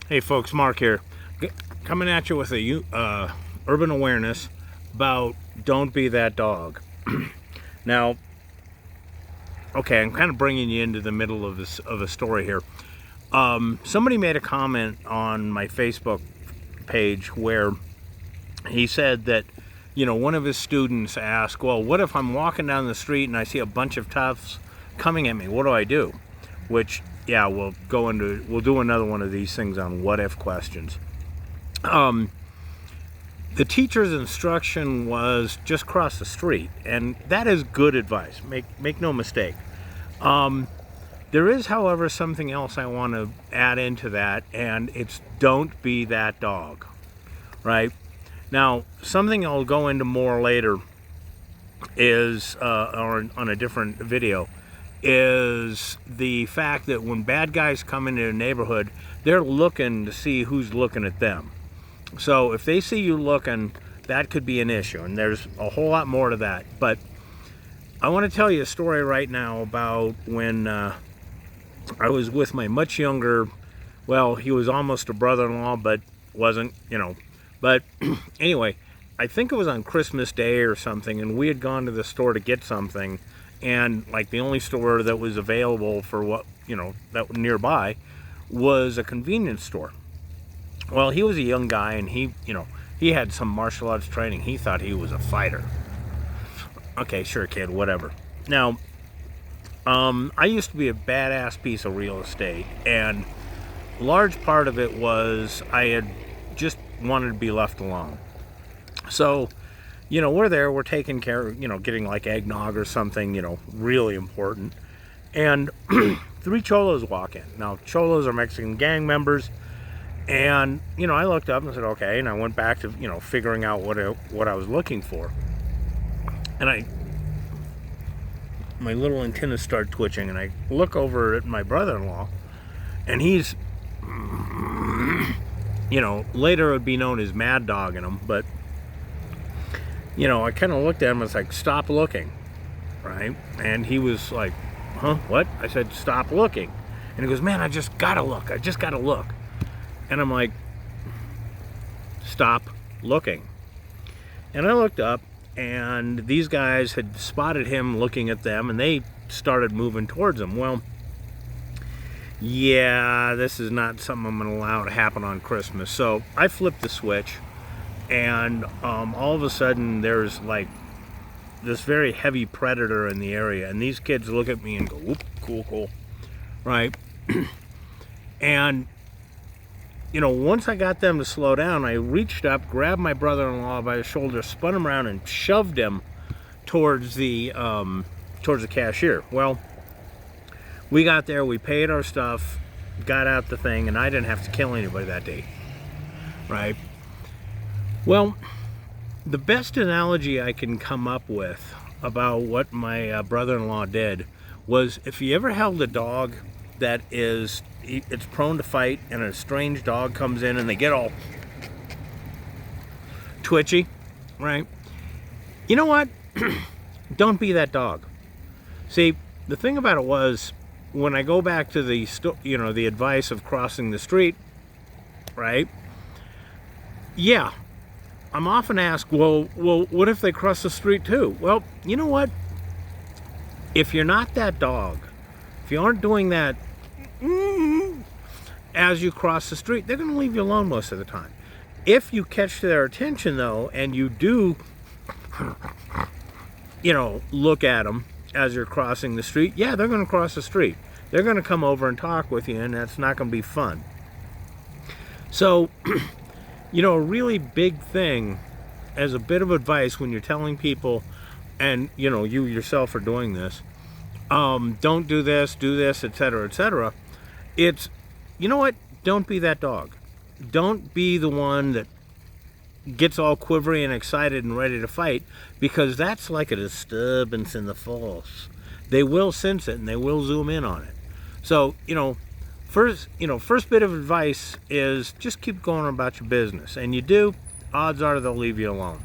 Hey folks, Mark here, coming at you with a urban awareness about don't be that dog. Now, okay, I'm kind of bringing you into the middle of a story here. Somebody made a comment on my Facebook page where he said that, one of his students asked, well, what if I'm walking down the street and I see a bunch of toughs coming at me? What do I do? Which, yeah, we'll do another one of these things on what if questions. The teacher's instruction was just cross the street, and that is good advice. Make no mistake. There is, however, something else I want to add into that, and it's don't be that dog, right? Now, something I'll go into more later is, or on a different video, is the fact that when bad guys come into a neighborhood, they're looking to see who's looking at them. So if they see you looking, that could be an issue, and there's a whole lot more to that. But I want to tell you a story right now about when I was with my much younger, well, he was almost a brother-in-law, but wasn't, But anyway, I think it was on Christmas Day or something, and we had gone to the store to get something, and like the only store that was available for what, that was nearby was a convenience store. Well, he was a young guy, and he had some martial arts training. He thought he was a fighter. Okay, sure, kid, whatever. Now, I used to be a badass piece of real estate, and a large part of it was I had just wanted to be left alone. So, we're there, we're taking care of, getting like eggnog or something, really important. And 3 cholos walk in. Now, cholos are Mexican gang members. And, I looked up and said, okay. And I went back to, figuring out what I was looking for. And my little antennas start twitching. And I look over at my brother-in-law. And he's, later it would be known as mad dogging him. But, I kind of looked at him and was like, stop looking, right? And he was like, huh, what? I said, stop looking. And he goes, man, I just gotta look. And I'm like, stop looking. And I looked up, and these guys had spotted him looking at them, and they started moving towards him. Well, yeah, this is not something I'm going to allow to happen on Christmas. So I flipped the switch, and all of a sudden there's like this very heavy predator in the area, and these kids look at me and go, whoop, cool, right? And once I got them to slow down, I reached up, grabbed my brother-in-law by the shoulder, spun him around, and shoved him towards the cashier. Well, we got there, we paid our stuff, got out the thing, and I didn't have to kill anybody that day, right? Well, the best analogy I can come up with about what my brother-in-law did was, if you ever held a dog that it's prone to fight, and a strange dog comes in and they get all twitchy, right? You know what? Don't be that dog. See, the thing about it was, when I go back to the advice of crossing the street, right? Yeah, I'm often asked, well, what if they cross the street too? Well, you know what? If you're not that dog, if you aren't doing that as you cross the street, they're going to leave you alone most of the time. If you catch their attention, though, and you do, look at them as you're crossing the street, yeah, they're going to cross the street. They're going to come over and talk with you, and that's not going to be fun. So, a really big thing, as a bit of advice when you're telling people, and, you yourself are doing this, don't do this, etc., it's, don't be that dog. Don't be the one that gets all quivery and excited and ready to fight, because that's like a disturbance in the force. They will sense it, and they will zoom in on it. So, first bit of advice is just keep going about your business. And you do, odds are they'll leave you alone.